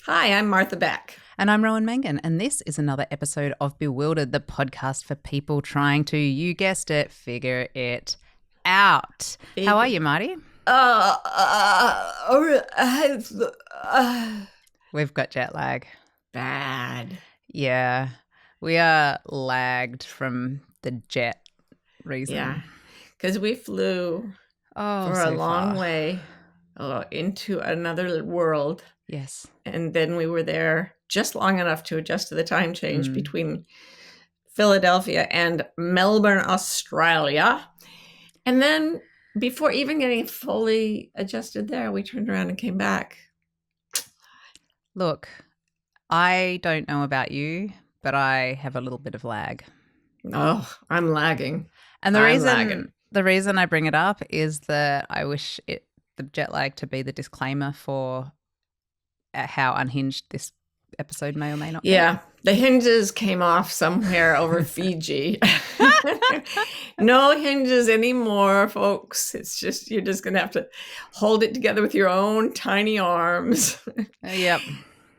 Hi, I'm Martha Beck. And I'm Rowan Mangan, and this is another episode of Bewildered, the podcast for people trying to, you guessed it, figure it out. How are you, Marty? We've got jet lag. Bad. Yeah, we are lagged from the jet reason. Yeah, because we flew for a long way into another world. Yes. And then we were there just long enough to adjust to the time change between Philadelphia and Melbourne, Australia. And then before even getting fully adjusted there, we turned around and came back. Look, I don't know about you, but I have a little bit of lag. Oh, I'm lagging. And the reason I bring it up is that I wish the jet lag to be the disclaimer for how unhinged this episode may or may not be. Yeah, the hinges came off somewhere over Fiji. No hinges anymore, folks. It's just, you're just going to have to hold it together with your own tiny arms. Yep.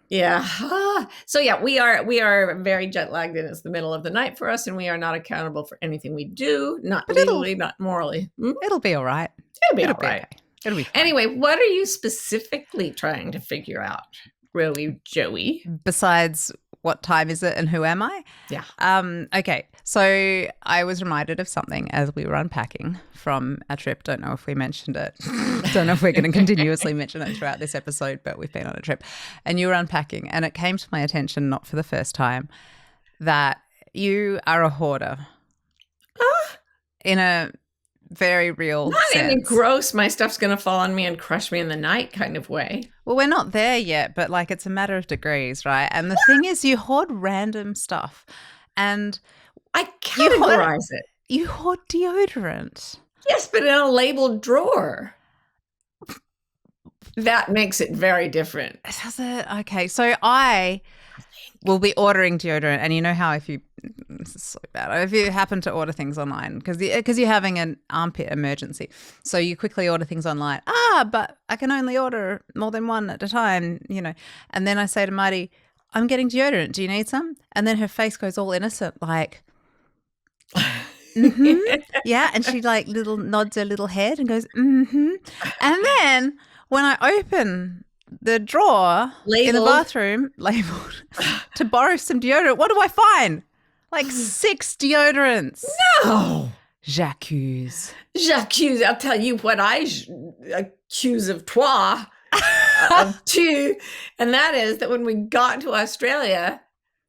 Yeah. So yeah, we are very jet lagged, and it's the middle of the night for us, and we are not accountable for anything we do, not legally, not morally. It'll be all right. It'll be all right. Okay. It'll be fine. Anyway, what are you specifically trying to figure out, really, Joey? Besides, what time is it and who am I? Yeah. Okay. So I was reminded of something as we were unpacking from our trip. Don't know if we mentioned it. Don't know if we're going to continuously mention it throughout this episode, but we've been on a trip. And you were unpacking, and it came to my attention, not for the first time, that you are a hoarder. In a very real not sense. in a gross, my stuff's going to fall on me and crush me in the night kind of way. Well, we're not there yet, but like it's a matter of degrees, right? And the thing is, you hoard random stuff, and I categorize it. You hoard deodorant. Yes, but in a labeled drawer. That makes it very different. Does it? Okay, so I will be ordering deodorant, and you know how this is so bad, if you happen to order things online because you're having an armpit emergency, so you quickly order things online. But I can only order more than one at a time, And then I say to Marty, I'm getting deodorant. Do you need some? And then her face goes all innocent, like, yeah. And she like nods her little head and goes, And then when I open the drawer in the bathroom, labeled to borrow some deodorant, what do I find? Like 6 deodorants. No. J'accuse. I'll tell you what I accuse of toi. Of two. And that is that when we got to Australia,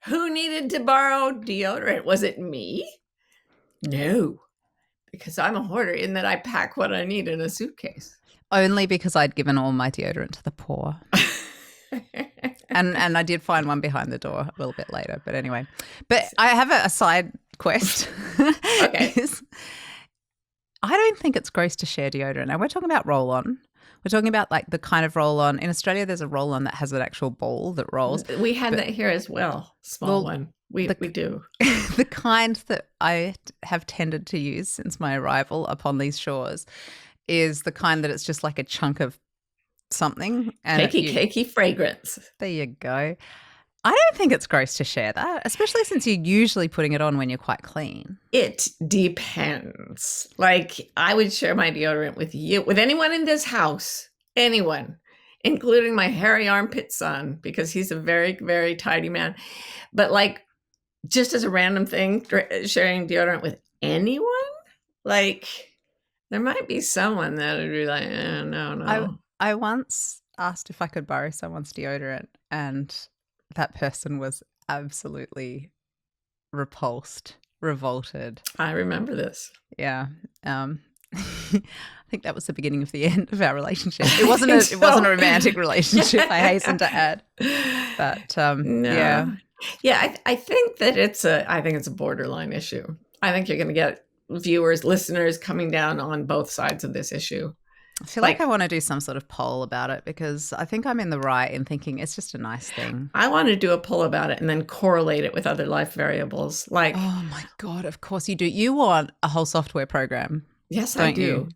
who needed to borrow deodorant? Was it me? No. Because I'm a hoarder in that I pack what I need in a suitcase. Only because I'd given all my deodorant to the poor. And I did find one behind the door a little bit later. But anyway. But I have a side quest. Okay. I don't think it's gross to share deodorant. Now, we're talking about roll-on. We're talking about like the kind of roll-on. In Australia, there's a roll-on that has an actual ball that rolls. We had that here as well. Small one. We do. The kind that I have tended to use since my arrival upon these shores is the kind that it's just like a chunk of something. And cakey fragrance. There you go. I don't think it's gross to share that, especially since you're usually putting it on when you're quite clean. It depends. Like, I would share my deodorant with you, with anyone in this house, anyone, including my hairy armpit son, because he's a very, very tidy man. But like, just as a random thing, sharing deodorant with anyone, like, there might be someone that would be like, no. I once asked if I could borrow someone's deodorant, and that person was absolutely revolted. I remember this. Yeah. I think that was the beginning of the end of our relationship. It wasn't a romantic relationship, I hasten to add. But no. Yeah. Yeah, I think that it's a borderline issue. I think you're going to get viewers, listeners coming down on both sides of this issue. I feel like I want to do some sort of poll about it because I think I'm in the right in thinking it's just a nice thing. I want to do a poll about it and then correlate it with other life variables. Like, oh my God, of course you do. You want a whole software program. Yes, I do.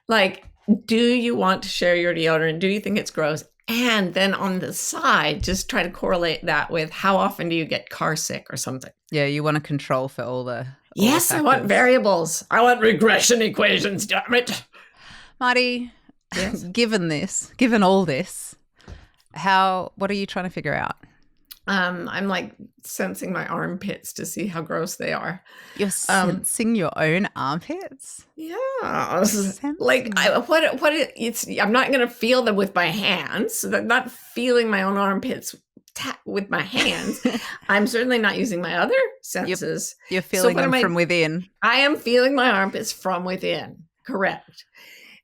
Like, do you want to share your deodorant? Do you think it's gross? And then on the side, just try to correlate that with how often do you get car sick or something. Yeah, you want to control for all the Yes, I want variables. I want regression equations, damn it. Marty, Yes. given all this, what are you trying to figure out? I'm like sensing my armpits to see how gross they are. You're sensing your own armpits? Yeah. Like I'm not going to feel them with my hands. So I'm not feeling my own armpits with my hands. I'm certainly not using my other senses. You're feeling them from within. I am feeling my armpits from within. Correct.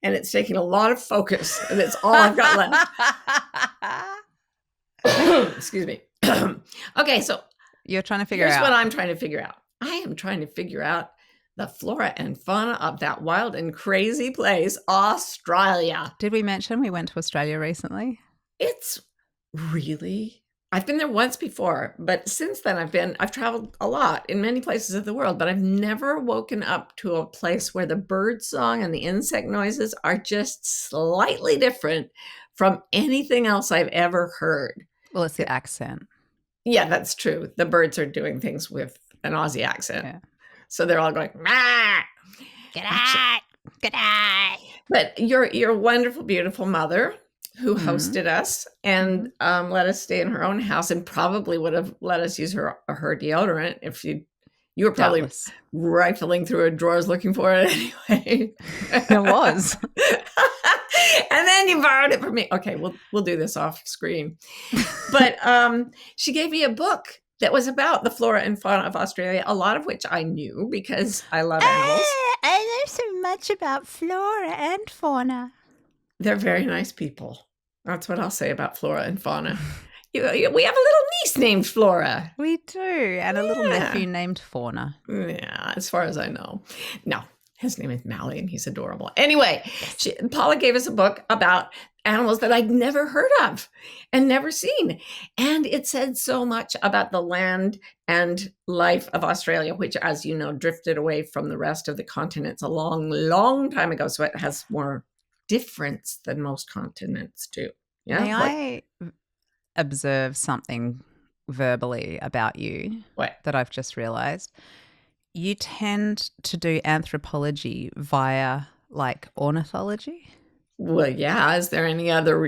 And it's taking a lot of focus, and it's all I've got left. Excuse me. Okay, so you're trying to figure out. Here's what I'm trying to figure out. I am trying to figure out the flora and fauna of that wild and crazy place, Australia. Did we mention we went to Australia recently? It's really... I've been there once before, but since then I've traveled a lot in many places of the world, but I've never woken up to a place where the bird song and the insect noises are just slightly different from anything else I've ever heard. Well, it's the accent. Yeah, that's true. The birds are doing things with an Aussie accent. Yeah. So they're all going, "Mah! G'day, g'day." But your wonderful, beautiful mother who hosted us and let us stay in her own house and probably would have let us use her deodorant if you were probably rifling through her drawers looking for it anyway. It was. And then you borrowed it from me. Okay, we'll do this off screen. But she gave me a book that was about the flora and fauna of Australia, a lot of which I knew because I love animals. I know so much about flora and fauna. They're very nice people. That's what I'll say about flora and fauna. We have a little niece named Flora. We do, and a little nephew named Fauna. Yeah, as far as I know. No, his name is Mally, and he's adorable. Anyway, Paula gave us a book about animals that I'd never heard of and never seen. And it said so much about the land and life of Australia, which, as you know, drifted away from the rest of the continents a long, long time ago. So it has more difference than most continents do. Yeah. May I observe something verbally about you that I've just realized? You tend to do anthropology via like ornithology. Well, yeah. Is there any other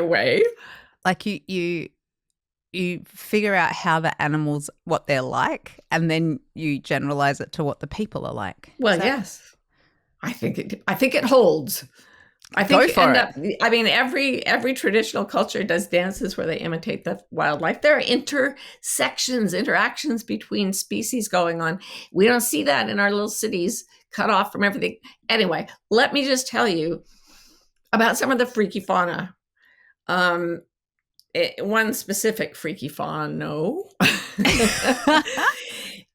way? Like you figure out how the animals, what they're like, and then you generalize it to what the people are like. Well, yes. I think it holds. I think every traditional culture does dances where they imitate the wildlife. There are interactions between species going on. We don't see that in our little cities cut off from everything. Anyway, let me just tell you about some of the freaky fauna. One specific freaky fauna.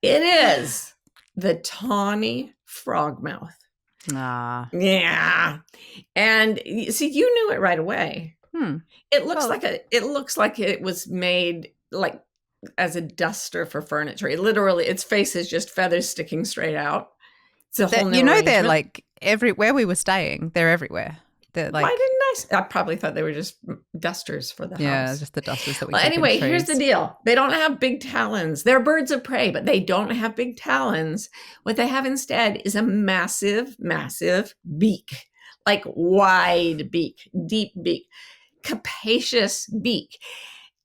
It is the tawny frogmouth. Yeah. And see, you knew it right away. It looks like it was made like as a duster for furniture. Its face is just feathers sticking straight out. It's a whole new arrangement. They're like where we were staying. They're everywhere. They're like, why didn't I probably thought they were just dusters for the house. Yeah, just the dusters that we anyway, here's the deal. They don't have big talons. They're birds of prey, but they don't have big talons. What they have instead is a massive, massive beak. Like wide beak, deep beak, capacious beak.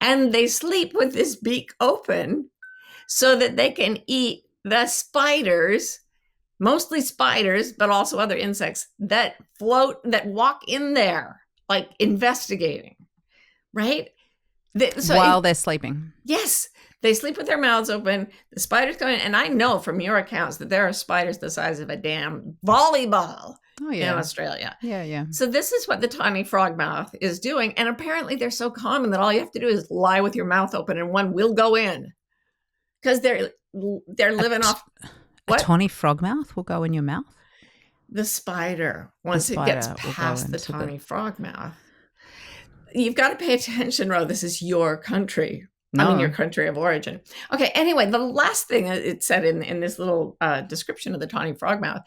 And they sleep with this beak open so that they can eat the spiders, mostly spiders, but also other insects that walk in there, like investigating, right? While they're sleeping. Yes. They sleep with their mouths open. The spiders come in. And I know from your accounts that there are spiders the size of a damn volleyball in Australia. Yeah. So this is what the tawny frogmouth is doing. And apparently they're so common that all you have to do is lie with your mouth open and one will go in. Because they're living off... What? A tawny frogmouth will go in your mouth? The spider, once it gets past the tawny frogmouth. You've got to pay attention, Ro. This is your country. No. I mean, your country of origin. Okay, anyway, the last thing it said in this little description of the tawny frogmouth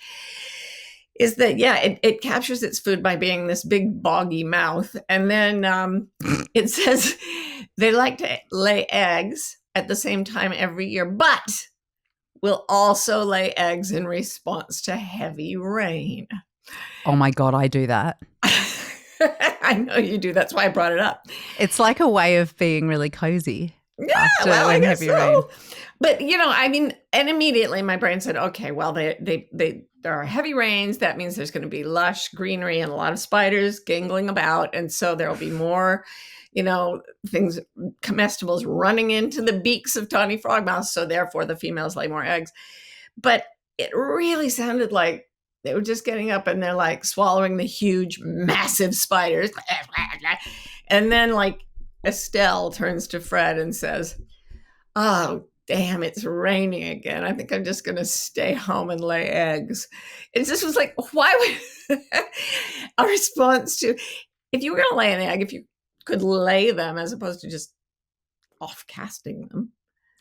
is that, yeah, it captures its food by being this big boggy mouth. And then it says they like to lay eggs at the same time every year, but will also lay eggs in response to heavy rain. Oh my God, I do that. I know you do. That's why I brought it up. It's like a way of being really cozy. Yeah, well, I guess so. But, you know, I mean, and immediately my brain said, okay, well, there are heavy rains. That means there's going to be lush greenery and a lot of spiders gangling about. And so there'll be more, you know, things, comestibles running into the beaks of tawny frogmouths. So therefore the females lay more eggs. But it really sounded like they were just getting up and they're like swallowing the huge, massive spiders. And then like Estelle turns to Fred and says, oh, damn, it's raining again. I think I'm just going to stay home and lay eggs. It just was like, why would a response to, if you were going to lay an egg, if you could lay them as opposed to just off casting them.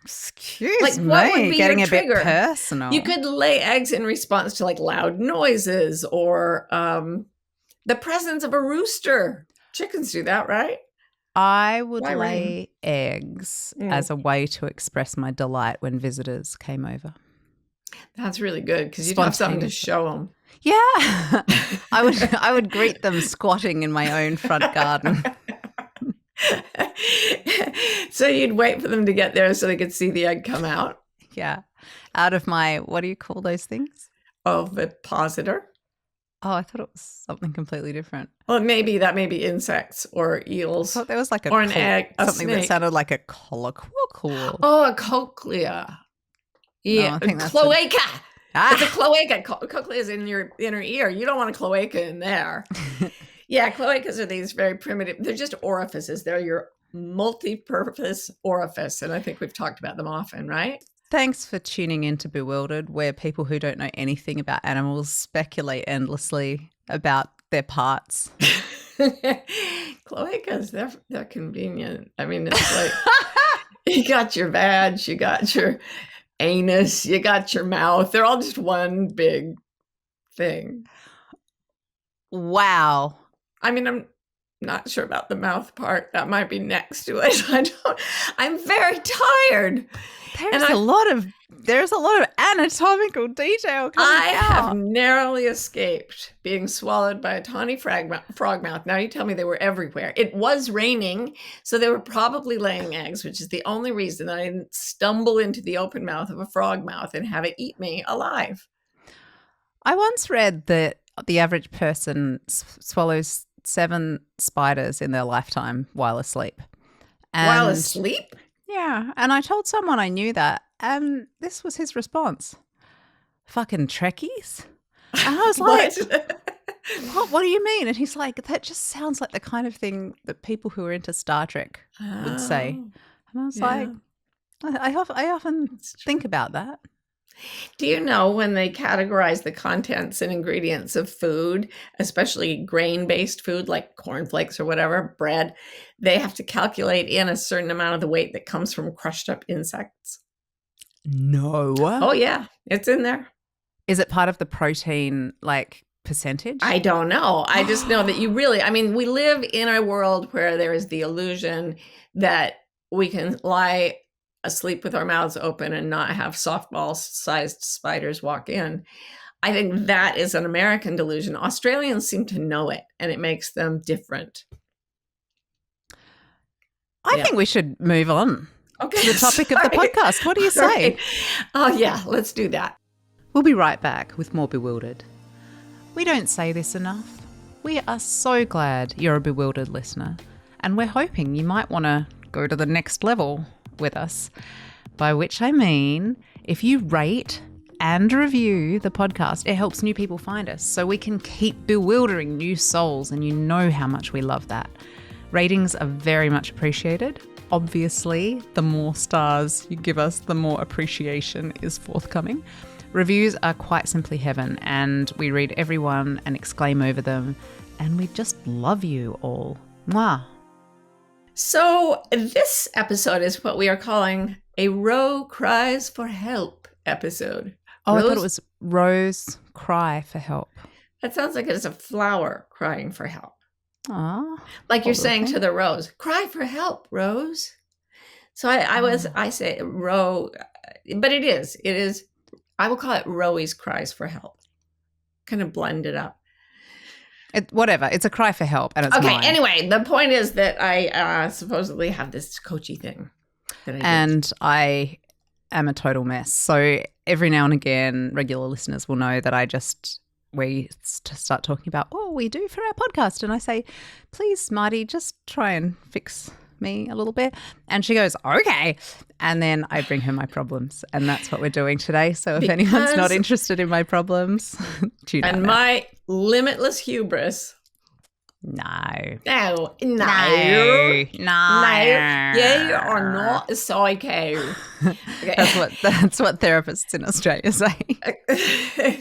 Excuse me, what would be getting a bit personal. You could lay eggs in response to like loud noises or the presence of a rooster. Chickens do that, right? I would lay eggs as a way to express my delight when visitors came over. That's really good because you'd have something to show them. Yeah, I would greet them squatting in my own front garden. So you'd wait for them to get there so they could see the egg come out? Yeah. Out of my, what do you call those things? Ovipositor. Oh, I thought it was something completely different. Well, maybe that may be insects or eels. I thought there was like an egg, something snake. That sounded like a cloaca. Oh, a cochlea. Yeah, no, cloaca. It's a cloaca. Cochlea is in your inner ear. You don't want a cloaca in there. Yeah, cloacas are these very primitive. They're just orifices. They're your multi-purpose orifice, and I think we've talked about them often, right? Thanks for tuning in to Bewildered, where people who don't know anything about animals speculate endlessly about their parts. Cloacas, they're convenient. I mean, it's like you got your vag, you got your anus, you got your mouth. They're all just one big thing. Wow. I mean, I'm not sure about the mouth part. That might be next to it. I'm very tired. There's a lot of anatomical detail coming out. have narrowly escaped being swallowed by a tawny frogmouth. Now you tell me they were everywhere. It was raining, so they were probably laying eggs, which is the only reason I didn't stumble into the open mouth of a frogmouth and have it eat me alive. I once read that the average person swallows 7 spiders in their lifetime while asleep. While asleep? Yeah. And I told someone I knew that, and this was his response. Fucking Trekkies? And I was like, what do you mean? And he's like, that just sounds like the kind of thing that people who are into Star Trek would say. And I was like, I often think about that. Do you know when they categorize the contents and ingredients of food, especially grain-based food like cornflakes or whatever, bread, they have to calculate in a certain amount of the weight that comes from crushed up insects? No. Oh, yeah. It's in there. Is it part of the protein, like, percentage? I don't know. I just know that we live in a world where there is the illusion that we can lie asleep with our mouths open and not have softball-sized spiders walk in. I think that is an American delusion. Australians seem to know it, and it makes them different. I think we should move on to the topic of the podcast. What do you say? Right. Oh, yeah, let's do that. We'll be right back with more Bewildered. We don't say this enough. We are so glad you're a bewildered listener, and we're hoping you might want to go to the next level with us, by which I mean if you rate and review the podcast, it helps new people find us so we can keep bewildering new souls, and you know how much we love that. Ratings are very much appreciated. Obviously, the more stars you give us, the more appreciation is forthcoming. Reviews are quite simply heaven, and we read every one and exclaim over them, and we just love you all. Mwah. So this episode is what we are calling a Roe Cries for Help episode. Oh, I thought it was Rose Cry for Help. That sounds like it's a flower crying for help. Aw. Like you're Poor little saying thing. to the rose, cry for help, Rose. So I say Ro, but it is, I will call it Roey's cries for help. Kind of blend it up. Whatever. It's a cry for help, and it's Okay, mine. anyway, the point is that I supposedly have this coachy thing that I do. And I am a total mess. So every now and again, regular listeners will know that we start talking about, we do for our podcast. And I say, please, Marty, just try and fix me a little bit. And she goes, okay. And then I bring her my problems. And that's what we're doing today. So if anyone's not interested in my problems, tune out. And my limitless hubris. No. No. Yeah, you are not a psycho. Okay. That's what therapists in Australia say.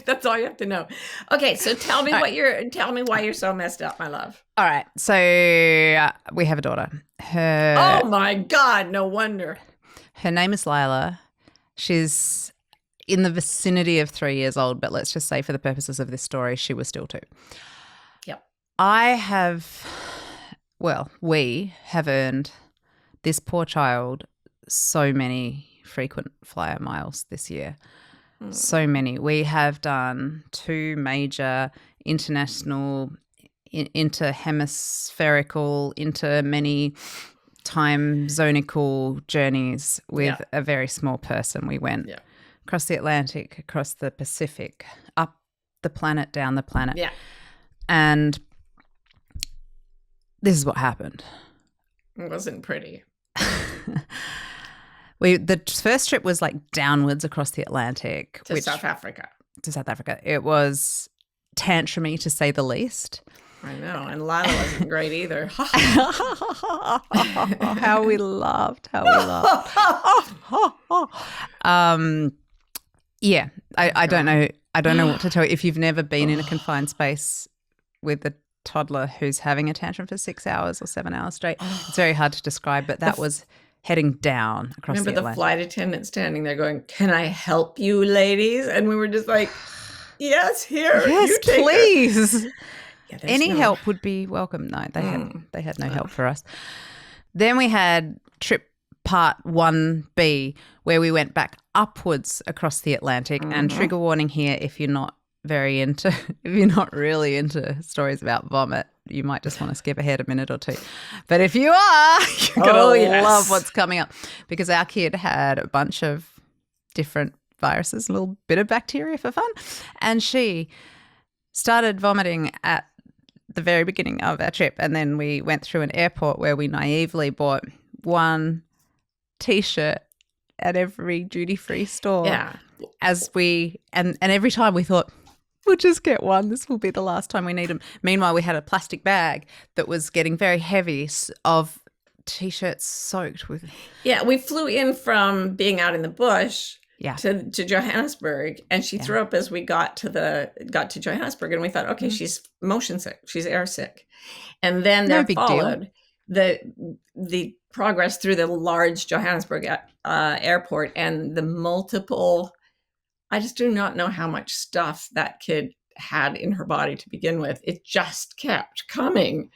That's all you have to know. Okay, so tell me why you're so messed up, my love. All right. So we have a daughter. Oh my God, no wonder. Her name is Lila. She's in the vicinity of 3 years old, but let's just say for the purposes of this story, she was still 2. Yep. We have earned this poor child so many frequent flyer miles this year. So many. We have done 2 major international, interhemispherical, many time zonical journeys with a very small person. We went across the Atlantic, across the Pacific, up the planet, down the planet. Yeah. And this is what happened. It wasn't pretty. The first trip was like downwards across the Atlantic. To South Africa. It was tantrumy, to say the least. I know. And Lila wasn't great either. How we laughed. Yeah. I don't know. I don't know what to tell you. If you've never been in a confined space with a toddler who's having a tantrum for 6 hours or 7 hours straight, it's very hard to describe, but that was heading down across the Atlantic. Remember the flight attendant standing there going, "Can I help you, ladies?" And we were just like, "Yes, here. Yes, please." Yeah, any help would be welcome. No, they had no help for us. Then we had trip part 1B, where we went back upwards across the Atlantic. And trigger warning here, if you're not really into stories about vomit, you might just want to skip ahead a minute or two. But if you are, you're going to love what's coming up, because our kid had a bunch of different viruses, a little bit of bacteria for fun, and she started vomiting at the very beginning of our trip. And then we went through an airport where we naively bought one T-shirt at every duty-free store. Yeah. And every time we thought, we'll just get one. This will be the last time we need them. Meanwhile, we had a plastic bag that was getting very heavy of T-shirts soaked with. Yeah, we flew in from being out in the bush to Johannesburg, and she threw up as we got to Johannesburg, and we thought, okay, she's motion sick, she's air sick, and then there followed the progress through the large Johannesburg airport and the multiple. I just do not know how much stuff that kid had in her body to begin with. It just kept coming.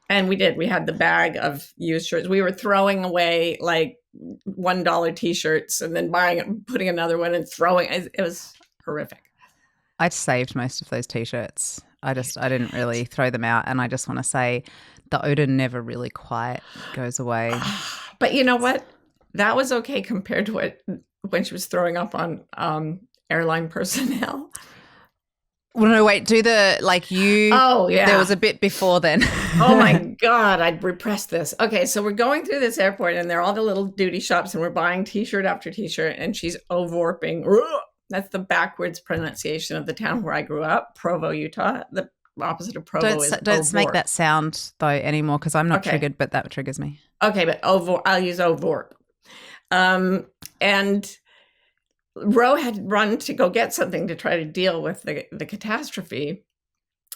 And we did. We had the bag of used shirts. We were throwing away like $1 T-shirts and then buying it and putting another one and throwing. It was horrific. I saved most of those T-shirts. I didn't really throw them out. And I just want to say the odor never really quite goes away. But you know what? That was okay compared to when she was throwing up on airline personnel. Well, no, wait, Oh, yeah. There was a bit before then. Oh, my God, I'd repressed this. Okay, so we're going through this airport, and there are all the little duty shops, and we're buying T-shirt after T-shirt, and she's overwarping. That's the backwards pronunciation of the town where I grew up, Provo, Utah. The opposite of Provo is Don't make that sound, though, anymore, because I'm not triggered, but that triggers me. Okay, but I'll use overwarp. And Ro had run to go get something to try to deal with the catastrophe.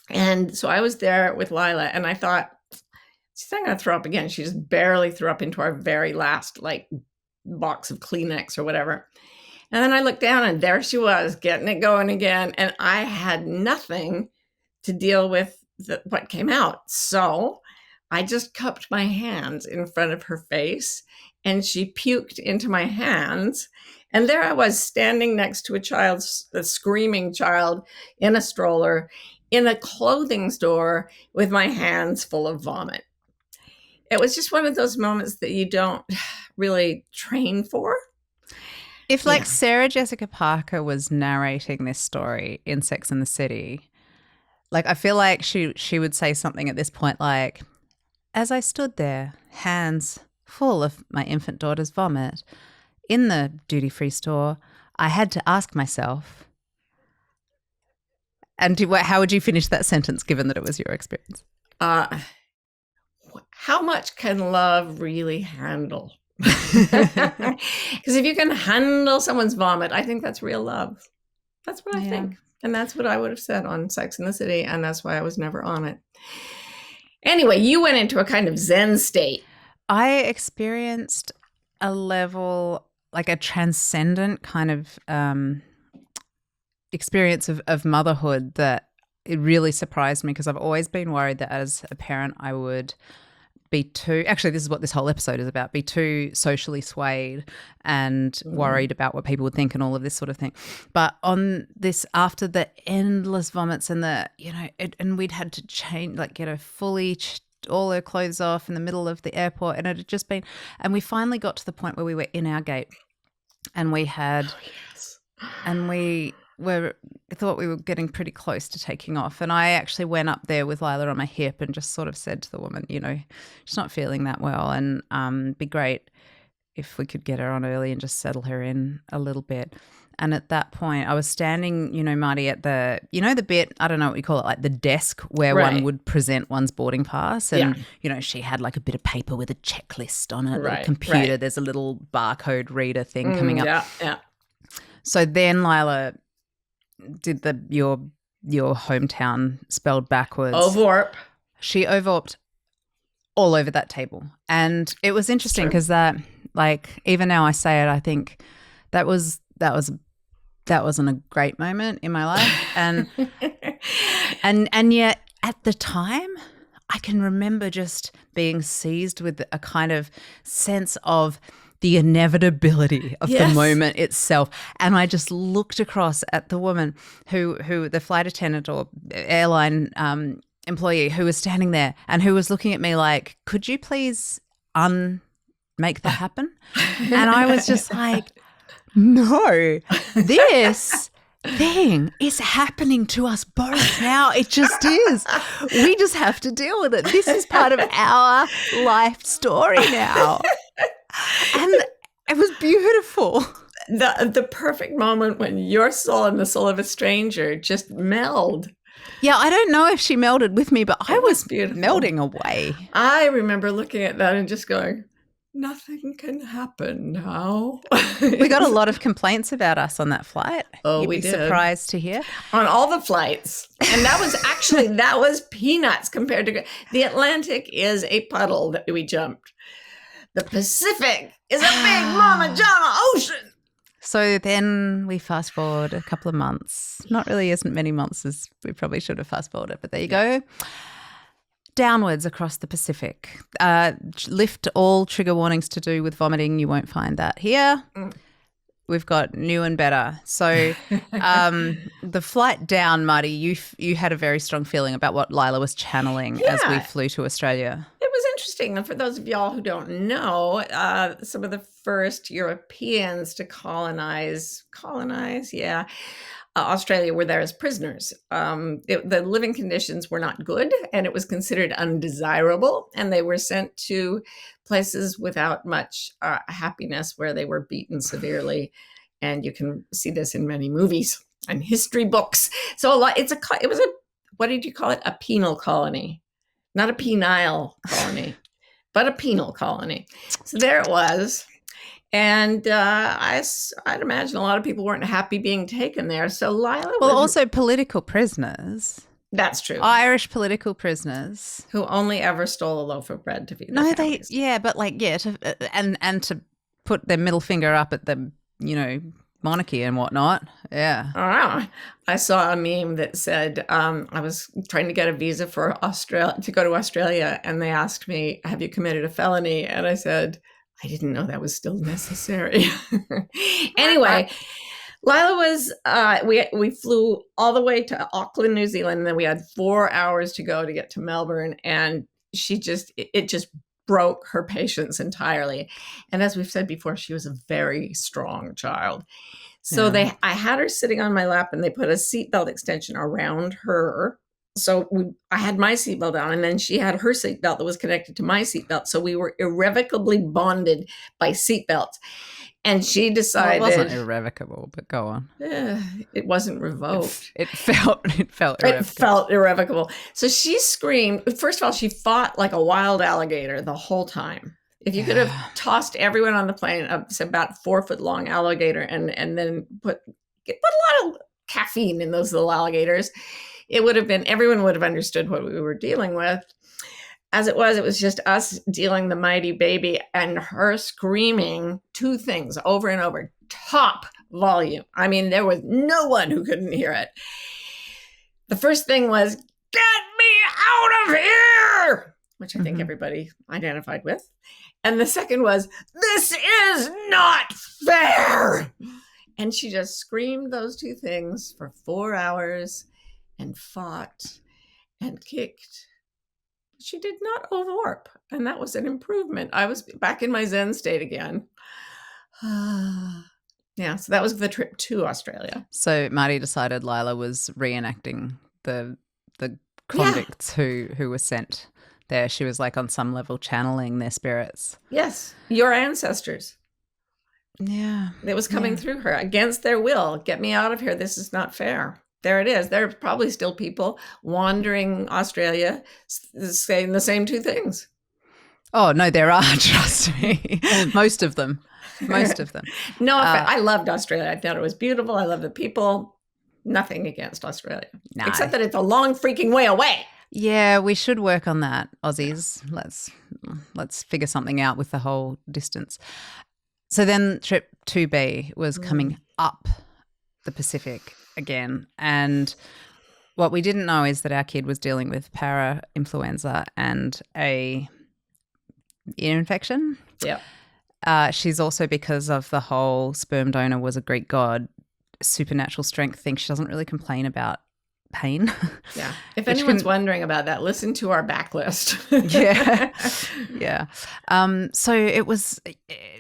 And so I was there with Lila, and I thought, she's not going to throw up again. She just barely threw up into our very last box of Kleenex or whatever. And then I looked down, and there she was getting it going again. And I had nothing to deal with what came out. So I just cupped my hands in front of her face, and she puked into my hands. And there I was standing next to a screaming child in a stroller in a clothing store with my hands full of vomit. It was just one of those moments that you don't really train for. If like Sarah Jessica Parker was narrating this story in Sex and the City, like I feel like she would say something at this point like, as I stood there, hands full of my infant daughter's vomit in the duty-free store, I had to ask myself. And how would you finish that sentence given that it was your experience? How much can love really handle? Because if you can handle someone's vomit, I think that's real love. That's what I think. And that's what I would have said on Sex and the City. And that's why I was never on it. Anyway, you went into a kind of Zen state. I experienced a level, like a transcendent kind of experience of motherhood that it really surprised me, because I've always been worried that as a parent I would be too, actually this is what this whole episode is about, be too socially swayed and worried about what people would think and all of this sort of thing. But on this, after the endless vomits and the, and we'd had to change, like get her fully all her clothes off in the middle of the airport, and it had just been, and we finally got to the point where we were in our gate and we had, and we thought we were getting pretty close to taking off. And I actually went up there with Lila on my hip and just sort of said to the woman, she's not feeling that well, and it'd be great if we could get her on early and just settle her in a little bit. And at that point I was standing, Marty, at the, the bit, I don't know what you call it, like the desk where one would present one's boarding pass. And, she had like a bit of paper with a checklist on it, a computer. There's a little barcode reader thing coming up. Yeah. So then Lila did your hometown spelled backwards. Overp. She overped all over that table. And it was interesting because that, like, even now I say it, I think that wasn't a great moment in my life. And and yet at the time I can remember just being seized with a kind of sense of the inevitability of the moment itself. And I just looked across at the woman who the flight attendant or airline employee who was standing there and who was looking at me like, could you please make that happen? And I was just like, no, this thing is happening to us both now. It just is. We just have to deal with it. This is part of our life story now. And it was beautiful. The perfect moment when your soul and the soul of a stranger just meld. Yeah, I don't know if she melded with me, but I was melding away. I remember looking at that and just going, nothing can happen now. We got a lot of complaints about us on that flight. Oh, You'd we be did. surprised to hear. On all the flights. And that was peanuts compared to the Atlantic is a puddle that we jumped. The Pacific is a big Mama Jama ocean. So then we fast forward a couple of months. Not really as many months as we probably should have fast forwarded, but there you go. Downwards across the Pacific. Lift all trigger warnings to do with vomiting. You won't find that here. We've got new and better. So the flight down, Marty, you had a very strong feeling about what Lila was channeling as we flew to Australia. It was interesting. And for those of y'all who don't know, some of the first Europeans to colonize, Australia were there as prisoners. The living conditions were not good, and it was considered undesirable, and they were sent to places without much happiness where they were beaten severely. And you can see this in many movies and history books. So it was a what did you call it? A penal colony, not a penile colony, but a penal colony. So there it was. And I'd imagine a lot of people weren't happy being taken there. So Lila was... Well, also political prisoners. That's true. Irish political prisoners. Who only ever stole a loaf of bread to feed their families. To put their middle finger up at the, monarchy and whatnot. Yeah. I saw a meme that said I was trying to get a visa for Australia to go to Australia, and they asked me, "Have you committed a felony?" And I said, "I didn't know that was still necessary." Anyway, Lila was we flew all the way to Auckland, New Zealand, and then we had 4 hours to go to get to Melbourne, and it just broke her patience entirely. And as we've said before, she was a very strong child. So I had her sitting on my lap, and they put a seatbelt extension around her. So I had my seatbelt on, and then she had her seatbelt that was connected to my seatbelt. So we were irrevocably bonded by seatbelts. And she decided, well, it wasn't irrevocable, but go on. It wasn't revoked. It felt irrevocable. It felt irrevocable. So she screamed. First of all, she fought like a wild alligator the whole time. If you could have tossed everyone on the plane, it's about 4-foot long alligator, and then put a lot of caffeine in those little alligators, everyone would have understood what we were dealing with. As it was just us dealing the mighty baby and her screaming 2 things over and over, top volume. I mean, there was no one who couldn't hear it. The first thing was, "Get me out of here," which I think everybody identified with. And the second was, "This is not fair." And she just screamed those 2 things for 4 hours and fought and kicked. She did not overwarp, and that was an improvement. I was back in my Zen state again. Yeah, so that was the trip to Australia. So Marty decided Lila was reenacting the convicts who were sent there. She was like on some level channeling their spirits. Yes, your ancestors. Yeah. It was coming through her against their will. "Get me out of here. This is not fair." There it is. There are probably still people wandering Australia saying the same 2 things. Oh, no, there are, trust me. Most of them. No, I loved Australia. I thought it was beautiful. I love the people. Nothing against Australia. No. Except that it's a long freaking way away. Yeah, we should work on that, Aussies. Let's figure something out with the whole distance. So then trip 2B was coming up the Pacific again, and what we didn't know is that our kid was dealing with para-influenza and a ear infection. Yeah. She's also, because of the whole sperm donor was a Greek god, supernatural strength thing, she doesn't really complain about pain. Yeah. If anyone's wondering about that, listen to our backlist. Yeah. So it was,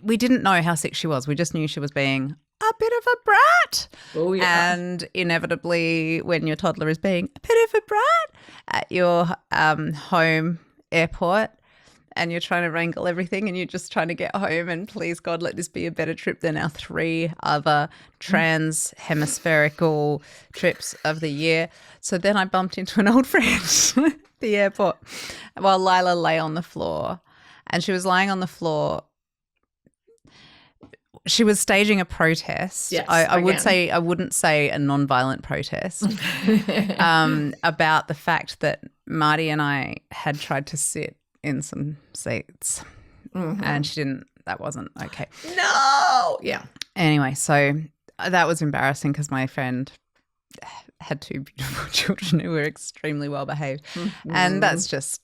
we didn't know how sick she was. We just knew she was being a bit of a brat. Oh, yeah. And inevitably, when your toddler is being a bit of a brat at your home airport, and you're trying to wrangle everything, and you're just trying to get home, and please God, let this be a better trip than our 3 other trans-hemispherical trips of the year. So then I bumped into an old friend at the airport while Lila lay on the floor, and she was lying on the floor. She was staging a protest. Yes, I wouldn't say a non-violent protest about the fact that Marty and I had tried to sit in some seats, and that wasn't okay. No. Yeah. Anyway, so that was embarrassing because my friend had 2 beautiful children who were extremely well behaved, and that's just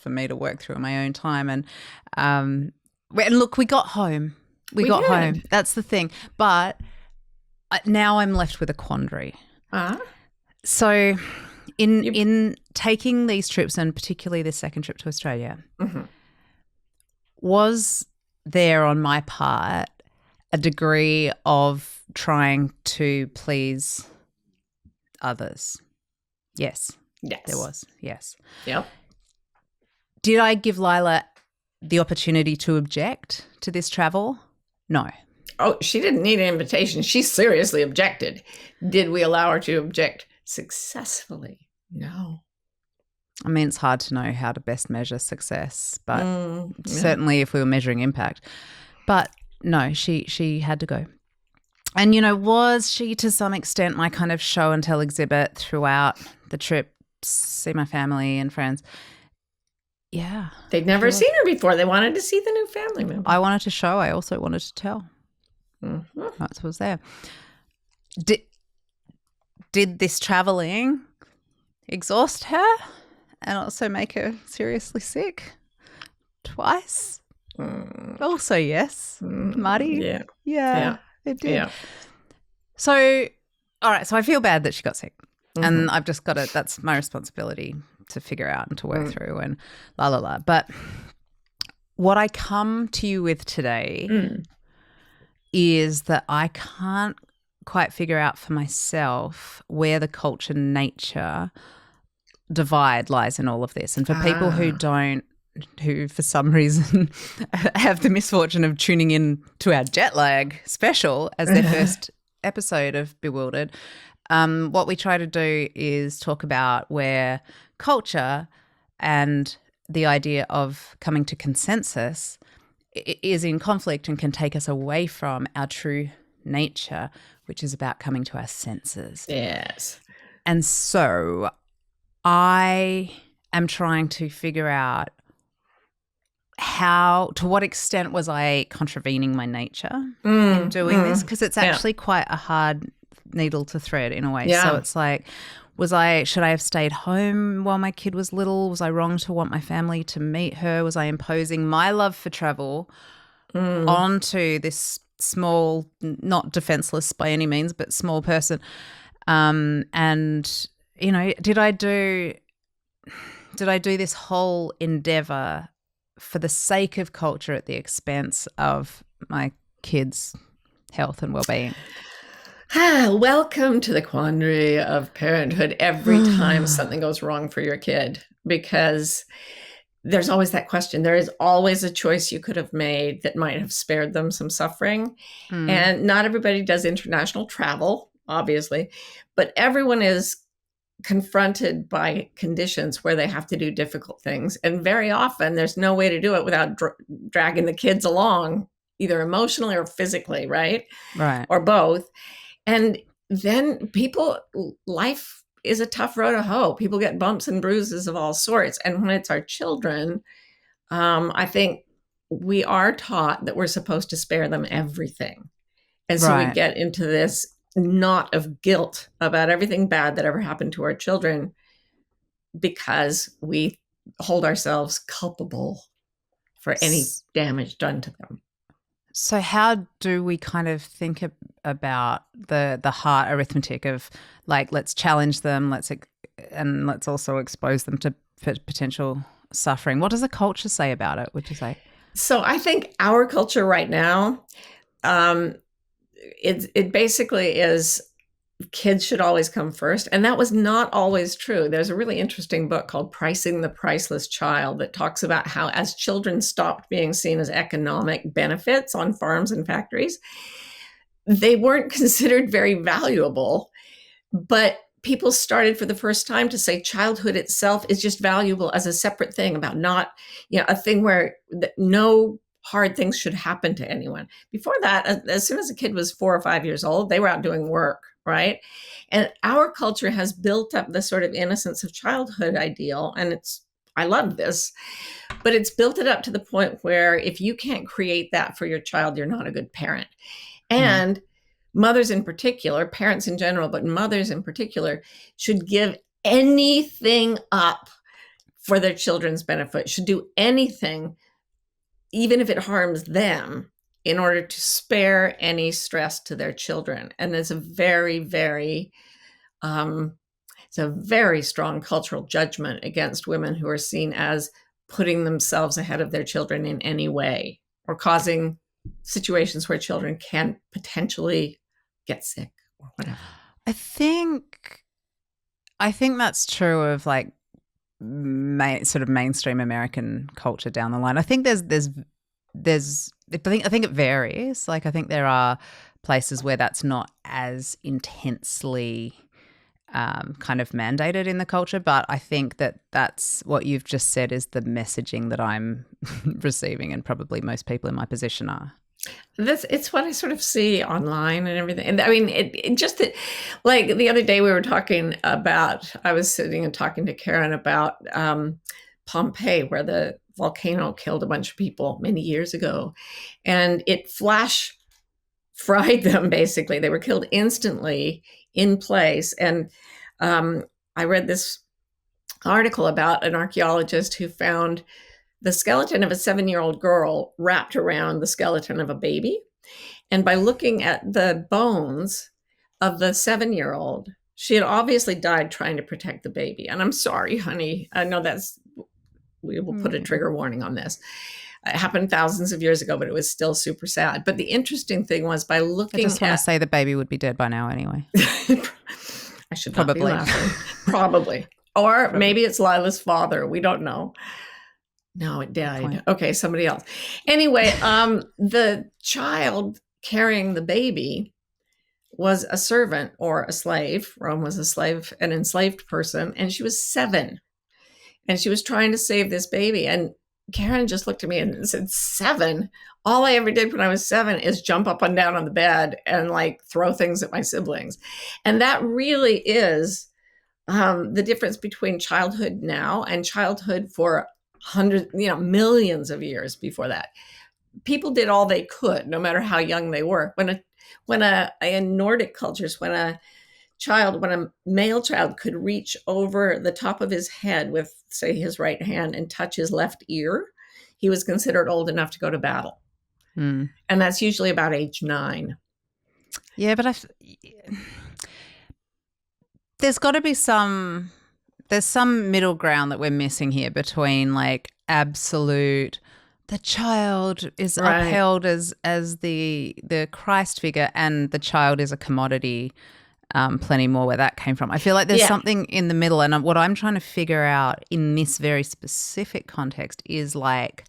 for me to work through in my own time. And look, we got home. We got home. That's the thing. But now I'm left with a quandary. So in taking these trips, and particularly this second trip to Australia, was there on my part a degree of trying to please others? Yes. Yes. There was. Yes. Yep. Did I give Lila the opportunity to object to this travel? No. Oh, she didn't need an invitation. She seriously objected. Did we allow her to object successfully? No. I mean, it's hard to know how to best measure success, but certainly if we were measuring impact. But no, she had to go. And, was she to some extent my kind of show and tell exhibit throughout the trip, see my family and friends? Yeah. They'd never seen her before. They wanted to see the new family member. I wanted to show. I also wanted to tell. Mhm. That's what was there. Did this traveling exhaust her and also make her seriously sick twice? Also, yes. Marty? Yeah. Yeah, it did. Yeah. So, all right. So I feel bad that she got sick. Mm-hmm. And I've just got to, that's my responsibility to figure out and to work through and la, la, la. But what I come to you with today is that I can't quite figure out for myself where the culture nature divide lies in all of this. And for people who for some reason have the misfortune of tuning in to our jet lag special as their first episode of Bewildered, what we try to do is talk about where culture and the idea of coming to consensus is in conflict and can take us away from our true nature, which is about coming to our senses. Yes. And so I am trying to figure out to what extent was I contravening my nature in doing this? Because it's actually quite a hard needle to thread in a way. Yeah. So it's like, should I have stayed home while my kid was little? Was I wrong to want my family to meet her? Was I imposing my love for travel onto this small, not defenseless by any means, but small person? And, you know, did I do this whole endeavor for the sake of culture at the expense of my kids' health and well-being? Welcome to the quandary of parenthood every time something goes wrong for your kid, because there's always that question. There is always a choice you could have made that might have spared them some suffering. And not everybody does international travel, obviously, but everyone is confronted by conditions where they have to do difficult things. And very often there's no way to do it without dragging the kids along, either emotionally or physically, right? Right. Or both. And then life is a tough road to hoe. People get bumps and bruises of all sorts. And when it's our children, I think we are taught that we're supposed to spare them everything. And so we get into this knot of guilt about everything bad that ever happened to our children because we hold ourselves culpable for any damage done to them. So how do we kind of think about the heart arithmetic of, like, let's challenge them, and let's also expose them to potential suffering? What does the culture say about it, would you say? So I think our culture right now, it basically is kids should always come first. And that was not always true. There's a really interesting book called Pricing the Priceless Child that talks about how as children stopped being seen as economic benefits on farms and factories, they weren't considered very valuable. But people started for the first time to say childhood itself is just valuable as a separate thing, about not, a thing where no hard things should happen to anyone. Before that, as soon as a kid was 4 or 5 years old, they were out doing work, right? And our culture has built up the sort of innocence of childhood ideal. And I love this, but it's built it up to the point where if you can't create that for your child, you're not a good parent. And mothers in particular, parents in general, but mothers in particular, should give anything up for their children's benefit, should do anything, even if it harms them, in order to spare any stress to their children. And it's a very, very, it's a very strong cultural judgment against women who are seen as putting themselves ahead of their children in any way, or causing situations where children can potentially get sick or whatever. I think that's true of, like, sort of mainstream American culture down the line. I think I think it varies. Like, I think there are places where that's not as intensely kind of mandated in the culture, but I think that's what you've just said is the messaging that I'm receiving, and probably most people in my position are. It's what I sort of see online and everything. And I mean, it just, like the other day I was sitting and talking to Karen about Pompeii, where the volcano killed a bunch of people many years ago. And it flash fried them, basically. They were killed instantly in place. And I read this article about an archaeologist who found the skeleton of a 7-year-old girl wrapped around the skeleton of a baby. And by looking at the bones of the 7-year-old, she had obviously died trying to protect the baby. And I'm sorry, honey. I know we will put a trigger warning on this. It happened thousands of years ago, but it was still super sad. But the interesting thing was by looking I just want to say the baby would be dead by now anyway. I should not be laughing. Probably. Or maybe it's Lila's father. We don't know. No, it died. Okay, somebody else. Anyway, the child carrying the baby was a servant or a slave. Rowan was a slave, an enslaved person, and she was 7. And she was trying to save this baby. And Karen just looked at me and said, 7? All I ever did when I was 7 is jump up and down on the bed and like throw things at my siblings. And that really is the difference between childhood now and childhood for hundreds, millions of years before that. People did all they could, no matter how young they were. In Nordic cultures, when a male child could reach over the top of his head with, say, his right hand and touch his left ear, he was considered old enough to go to battle. And that's usually about age 9. Yeah, but there's got to be there's some middle ground that we're missing here between like absolute, the child is upheld as the Christ figure and the child is a commodity. Plenty more where that came from. I feel like there's something in the middle, and what I'm trying to figure out in this very specific context is like,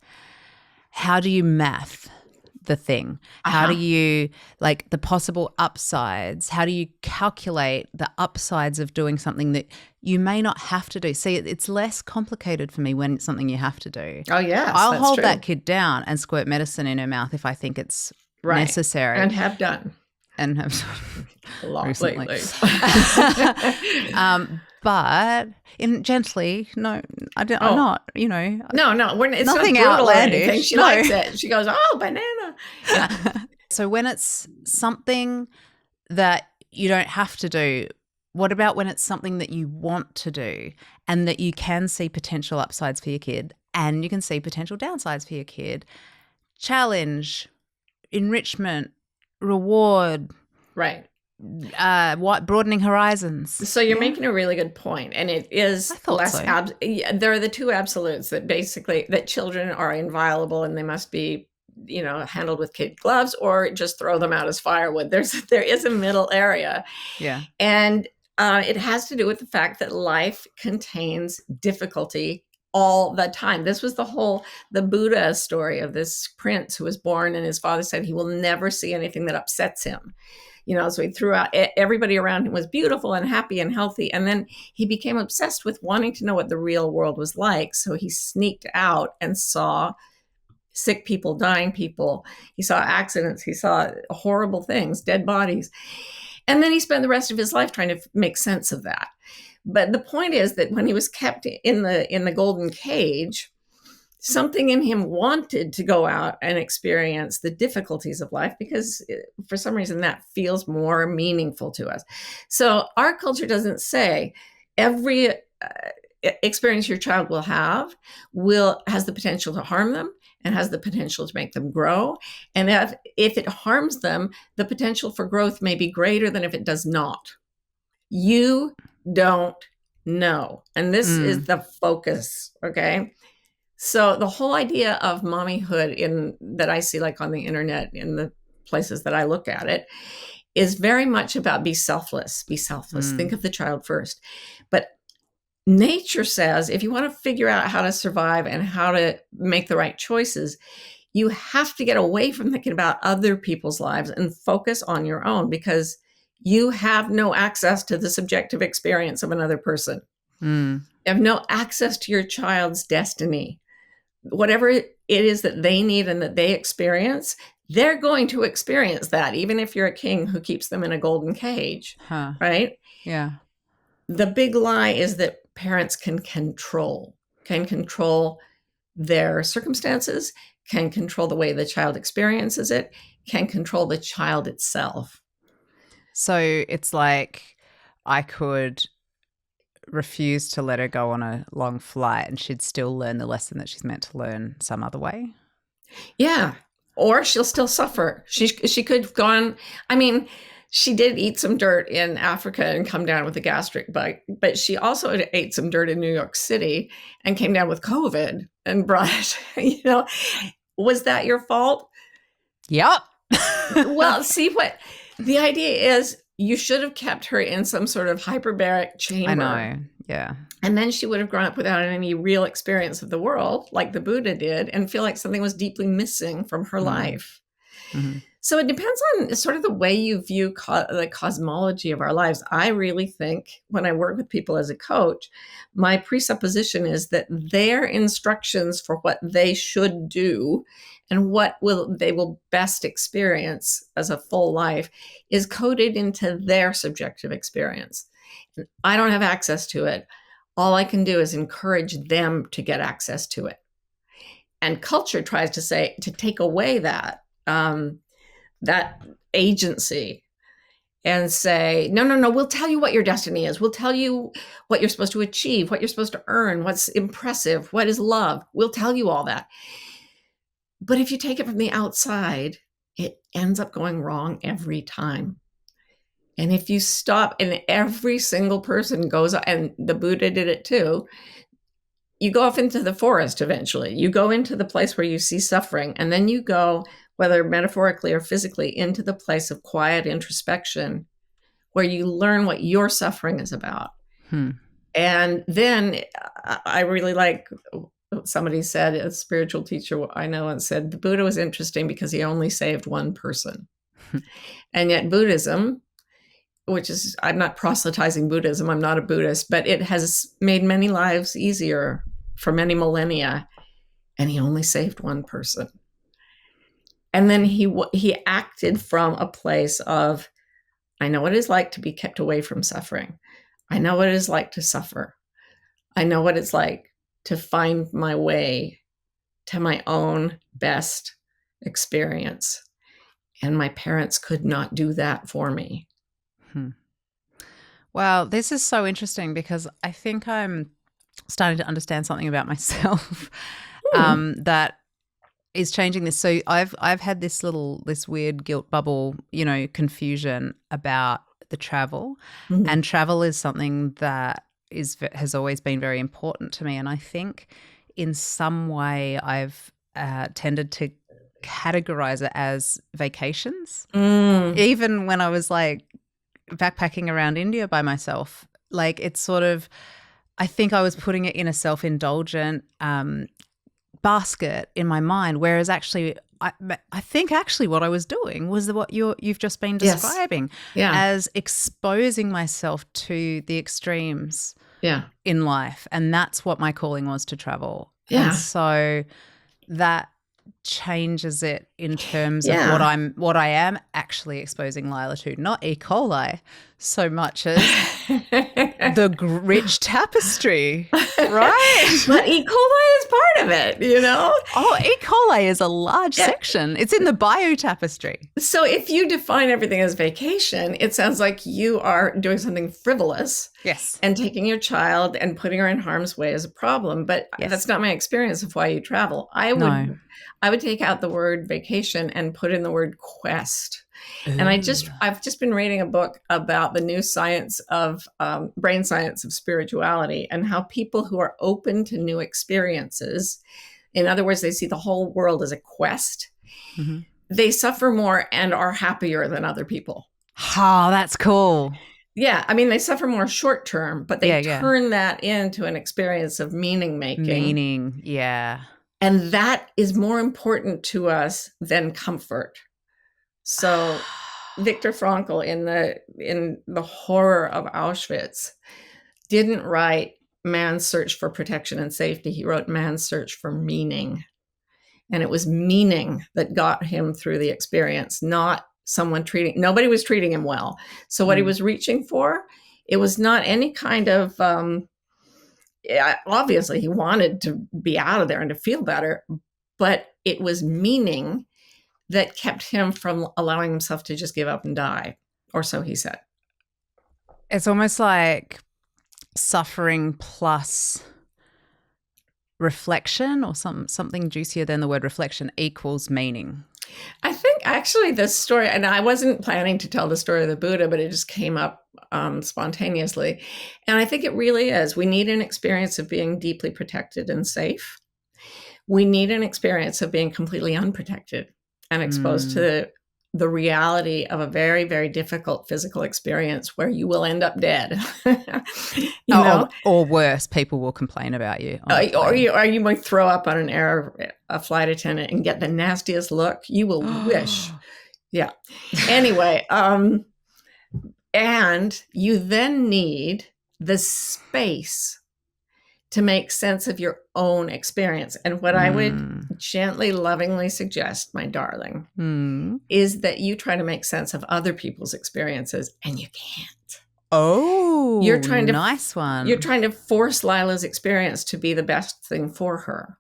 how do you math the thing? How do you, like, the possible upsides? How do you calculate the upsides of doing something that you may not have to do? See, it's less complicated for me when it's something you have to do. Oh, yes, I'll hold that kid down and squirt medicine in her mouth if I think it's necessary. And have done. And have a lot recently. Lately. But gently, no, I'm not, No, it's nothing not brutal outlandish. Or anything. She likes it. She goes, oh, banana. Yeah. So when it's something that you don't have to do, what about when it's something that you want to do and that you can see potential upsides for your kid and you can see potential downsides for your kid? Challenge, enrichment, reward, right? Broadening horizons. So you're making a really good point, and it is less. So. There are the two absolutes that basically that children are inviolable and they must be, handled with kid gloves or just throw them out as firewood. There is a middle area, and it has to do with the fact that life contains difficulty all the time. This was the Buddha story of this prince who was born and his father said he will never see anything that upsets him. So he threw out, everybody around him was beautiful and happy and healthy. And then he became obsessed with wanting to know what the real world was like. So he sneaked out and saw sick people, dying people. He saw accidents. He saw horrible things, dead bodies. And then he spent the rest of his life trying to make sense of that. But the point is that when he was kept in the golden cage, something in him wanted to go out and experience the difficulties of life because for some reason that feels more meaningful to us. So our culture doesn't say every experience your child will have has the potential to harm them and has the potential to make them grow. And if it harms them, the potential for growth may be greater than if it does not. You don't know. And this is the focus, okay? So the whole idea of mommyhood that I see like on the internet in the places that I look at it is very much about be selfless. Think of the child first. But nature says if you want to figure out how to survive and how to make the right choices, you have to get away from thinking about other people's lives and focus on your own because you have no access to the subjective experience of another person. You have no access to your child's destiny. Whatever it is that they need and that they experience, they're going to experience that, even if you're a king who keeps them in a golden cage, right? Yeah. The big lie is that parents can control their circumstances, can control the way the child experiences it, can control the child itself. So it's like I could refuse to let her go on a long flight and she'd still learn the lesson that she's meant to learn some other way. Yeah. Or she'll still suffer. She could have gone, I mean, she did eat some dirt in Africa and come down with a gastric bug, but she also ate some dirt in New York City and came down with COVID and brought, was that your fault? Yep. Well, see what the idea is, you should have kept her in some sort of hyperbaric chamber. I know. Yeah. And then she would have grown up without any real experience of the world, like the Buddha did, and feel like something was deeply missing from her life. Mm-hmm. So it depends on sort of the way you view the cosmology of our lives. I really think when I work with people as a coach, my presupposition is that their instructions for what they should do and what they will best experience as a full life is coded into their subjective experience. I don't have access to it. All I can do is encourage them to get access to it. And culture tries to take away that agency and say, no, we'll tell you what your destiny is. We'll tell you what you're supposed to achieve, what you're supposed to earn, what's impressive, what is love. We'll tell you all that. But if you take it from the outside, it ends up going wrong every time. And if you stop, and every single person goes, and the Buddha did it too, you go off into the forest eventually. You go into the place where you see suffering, and then you go, whether metaphorically or physically, into the place of quiet introspection where you learn what your suffering is about. And then I really like, somebody said, a spiritual teacher I know once said, the Buddha was interesting because he only saved one person. And yet Buddhism, which is, I'm not proselytizing Buddhism, I'm not a Buddhist, but it has made many lives easier for many millennia, and he only saved one person. And then he acted from a place of, I know what it is like to be kept away from suffering. I know what it is like to suffer. I know what it's like to find my way to my own best experience. And my parents could not do that for me. Well, this is so interesting because I think I'm starting to understand something about myself that is changing this. So I've had this weird guilt bubble, confusion about the travel, and travel is something that has always been very important to me. And I think in some way I've tended to categorize it as vacations, even when I was like backpacking around India by myself. Like, it's sort of, I think I was putting it in a self-indulgent basket in my mind, whereas actually I think actually what I was doing was what you've just been describing, as exposing myself to the extremes in life. And that's what my calling was, to travel. And so that changes it in terms of what I am actually exposing Lila to, not E. coli so much as the rich tapestry, right? But E. coli is part of it, Oh, E. coli is a large section. It's in the bio tapestry. So if you define everything as vacation, it sounds like you are doing something frivolous. Yes. And taking your child and putting her in harm's way is a problem. But that's not my experience of why you travel. I would take out the word vacation and put in the word quest. And I've just been reading a book about the new science of brain science of spirituality, and how people who are open to new experiences, in other words, they see the whole world as a quest, they suffer more and are happier than other people. Oh, that's cool. Yeah. I mean, they suffer more short term, but they turn that into an experience of meaning making. And that is more important to us than comfort. So Viktor Frankl, in the horror of Auschwitz, didn't write man's search for protection and safety. He wrote man's search for meaning. And it was meaning that got him through the experience, not nobody was treating him well. So what he was reaching for, it was not any kind of, obviously he wanted to be out of there and to feel better, but it was meaning that kept him from allowing himself to just give up and die, or so he said. It's almost like suffering plus reflection, or something juicier than the word reflection, equals meaning. I think actually this story, and I wasn't planning to tell the story of the Buddha, but it just came up spontaneously. And I think it really is. We need an experience of being deeply protected and safe. We need an experience of being completely unprotected and exposed to the reality of a very, very difficult physical experience where you will end up dead. Or worse, people will complain about you. Or you might throw up on a flight attendant and get the nastiest look. You will wish. Yeah. Anyway, and you then need the space to make sense of your own experience. And what I would gently, lovingly suggest, my darling, is that you try to make sense of other people's experiences, and you can't. Oh, nice one. You're trying to force Lila's experience to be the best thing for her.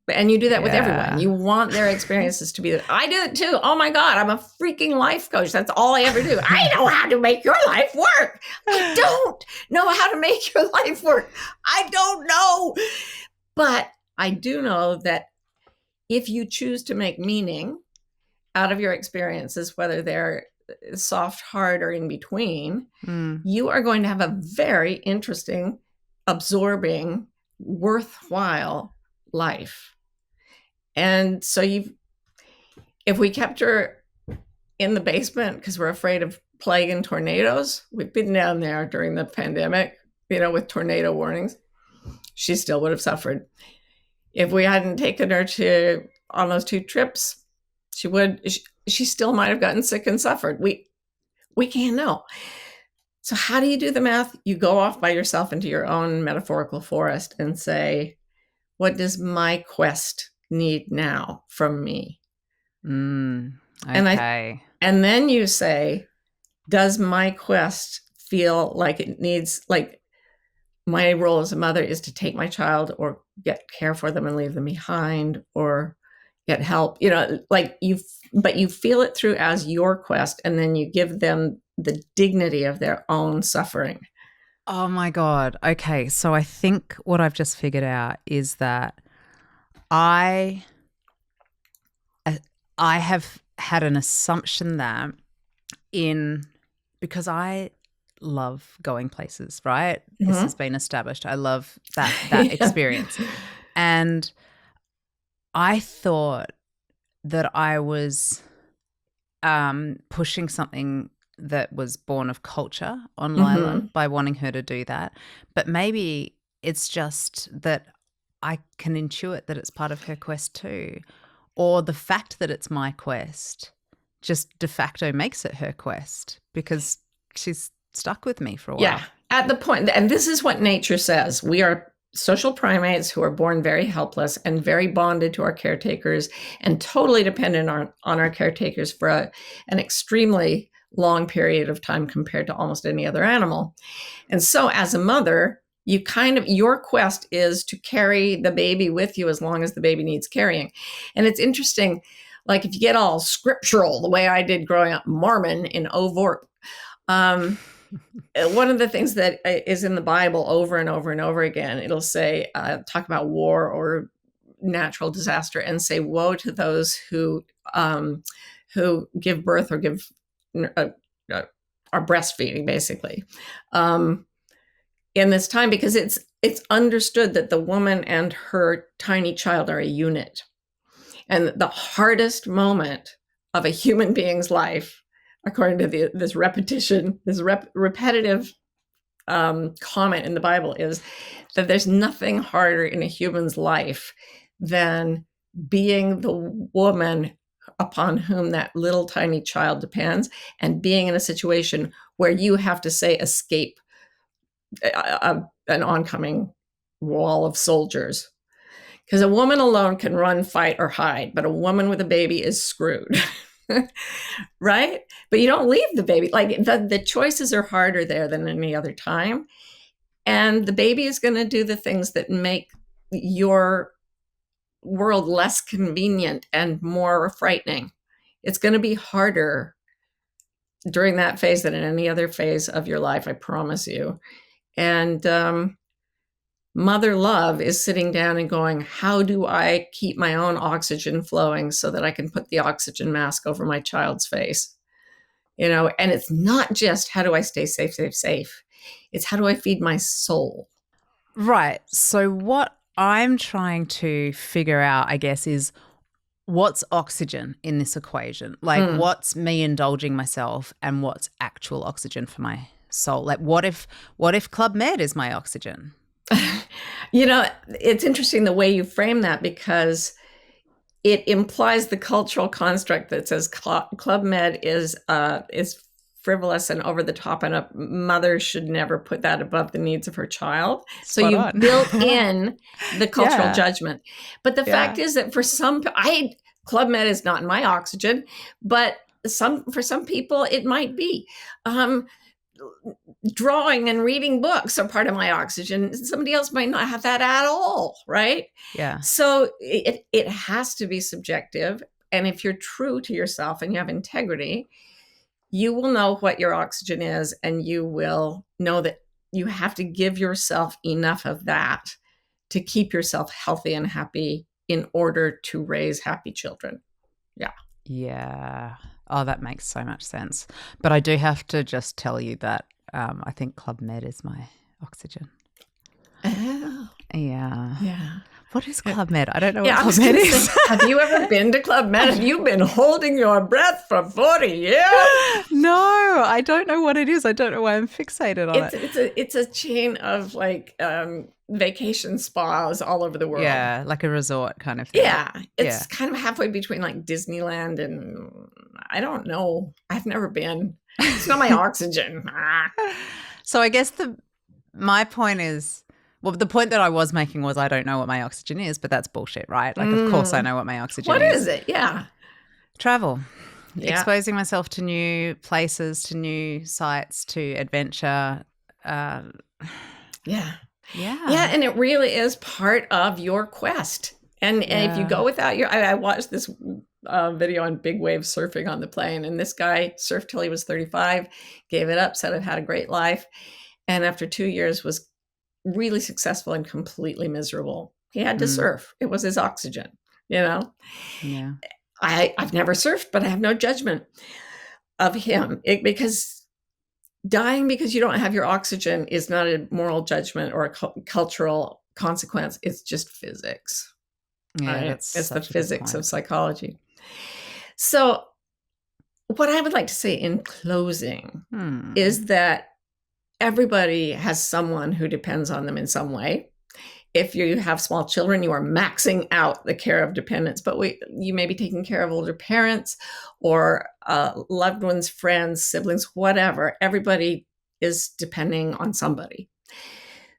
And you do that with everyone. You want their experiences to be I do it too. Oh my God, I'm a freaking life coach. That's all I ever do. I know how to make your life work. I don't know how to make your life work. I don't know. But I do know that if you choose to make meaning out of your experiences, whether they're soft, hard, or in between, you are going to have a very interesting, absorbing, worthwhile life. And so if we kept her in the basement because we're afraid of plague and tornadoes, we've been down there during the pandemic, with tornado warnings, she still would have suffered. If we hadn't taken her on those 2 trips, she still might have gotten sick and suffered. We can't know. So how do you do the math? You go off by yourself into your own metaphorical forest and say, what does my quest need now from me? Okay. And then you say, does my quest feel like it needs, like my role as a mother is to take my child or get care for them and leave them behind or get help, but you feel it through as your quest, and then you give them the dignity of their own suffering. Oh my God. Okay. So I think what I've just figured out is that I have had an assumption that because I love going places, right? Mm-hmm. This has been established. I love that experience. And I thought that I was pushing something that was born of culture on Lila by wanting her to do that. But maybe it's just that I can intuit that it's part of her quest too. Or the fact that it's my quest just de facto makes it her quest because she's stuck with me for a while. Yeah, at the point, and this is what nature says. We are social primates who are born very helpless and very bonded to our caretakers and totally dependent on our caretakers for an extremely long period of time compared to almost any other animal. And so as a mother, your quest is to carry the baby with you as long as the baby needs carrying. And it's interesting, like if you get all scriptural, the way I did growing up Mormon in Ovorp, one of the things that is in the Bible over and over and over again, it'll say, talk about war or natural disaster and say, woe to those who give birth or are breastfeeding, basically. In this time, because it's understood that the woman and her tiny child are a unit. And the hardest moment of a human being's life, according to this repetitive comment in the Bible, is that there's nothing harder in a human's life than being the woman upon whom that little tiny child depends and being in a situation where you have to say escape an oncoming wall of soldiers. Because a woman alone can run, fight, or hide, but a woman with a baby is screwed. Right? But you don't leave the baby. Like the choices are harder there than any other time. And the baby is going to do the things that make your world less convenient and more frightening. It's going to be harder during that phase than in any other phase of your life, I promise you. And mother love is sitting down and going, how do I keep my own oxygen flowing so that I can put the oxygen mask over my child's face? And it's not just how do I stay safe. It's how do I feed my soul? Right. So what I'm trying to figure out, I guess, is what's oxygen in this equation? Like what's me indulging myself and what's actual oxygen for my soul? Like what if Club Med is my oxygen? It's interesting the way you frame that, because it implies the cultural construct that says Club Med is frivolous and over the top, and a mother should never put that above the needs of her child. So you built in the cultural judgment. But the fact is that for some, Club Med is not in my oxygen, but for some people it might be. Drawing and reading books are part of my oxygen. Somebody else might not have that at all, right? Yeah. So it has to be subjective. And if you're true to yourself and you have integrity, you will know what your oxygen is, and you will know that you have to give yourself enough of that to keep yourself healthy and happy in order to raise happy children. Yeah. Yeah. Oh, that makes so much sense. But I do have to just tell you that I think Club Med is my oxygen. Oh. Yeah. Yeah. What is Club Med? I don't know what Club Med Say, is. have you ever been to Club Med? Have you been holding your breath for 40 years? No, I don't know what it is. I don't know why I'm fixated on it. It's a chain of vacation spas all over the world. Yeah, like a resort kind of thing. Yeah, it's kind of halfway between like Disneyland and I don't know. I've never been. It's not my oxygen. So I guess my point is, well, the point that I was making was I don't know what my oxygen is, but that's bullshit, right? Like, of course I know what my oxygen is. What is it? Yeah. Travel. Yeah. Exposing myself to new places, to new sites, to adventure. Yeah. Yeah. Yeah, and it really is part of your quest. And if you go without I watched this video on big wave surfing on the plane, and this guy surfed till he was 35, gave it up, said I've had a great life, and after 2 years was really successful and completely miserable. He had to surf. It was his oxygen, Yeah. I've never surfed, but I have no judgment of him because dying because you don't have your oxygen is not a moral judgment or a cultural consequence. It's just physics. Yeah, it's the physics of psychology. So what I would like to say in closing is that everybody has someone who depends on them in some way. If you have small children, you are maxing out the care of dependents, but you may be taking care of older parents or loved ones, friends, siblings, whatever. Everybody is depending on somebody.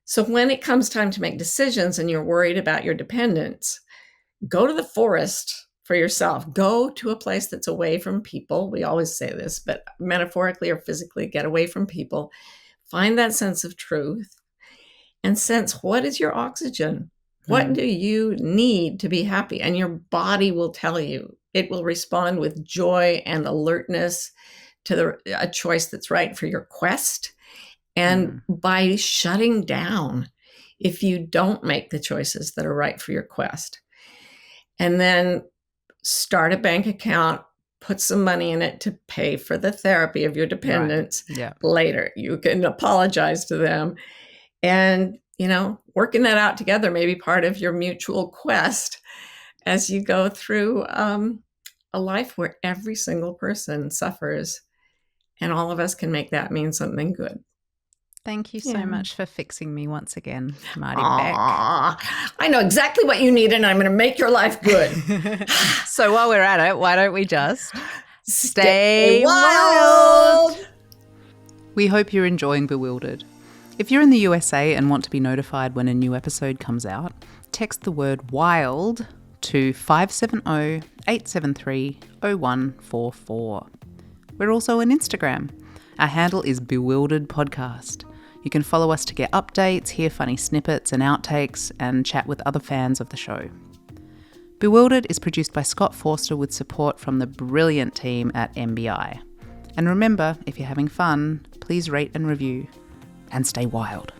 So when it comes time to make decisions and you're worried about your dependents, go to the forest for yourself. Go to a place that's away from people. We always say this, but metaphorically or physically, get away from people. Find that sense of truth and sense what is your oxygen? What do you need to be happy? And your body will tell you. It will respond with joy and alertness to a choice that's right for your quest. And by shutting down if you don't make the choices that are right for your quest. And then start a bank account, put some money in it to pay for the therapy of your dependents later. You can apologize to them. And, working that out together may be part of your mutual quest as you go through a life where every single person suffers. And all of us can make that mean something good. Thank you so much for fixing me once again, Marty Beck. I know exactly what you need, and I'm going to make your life good. So while we're at it, why don't we just stay wild? We hope you're enjoying Bewildered. If you're in the USA and want to be notified when a new episode comes out, text the word WILD to 570-873-0144. We're also on Instagram. Our handle is Bewildered Podcast. You can follow us to get updates, hear funny snippets and outtakes, and chat with other fans of the show. Bewildered is produced by Scott Forster with support from the brilliant team at MBI. And remember, if you're having fun, please rate and review and stay wild.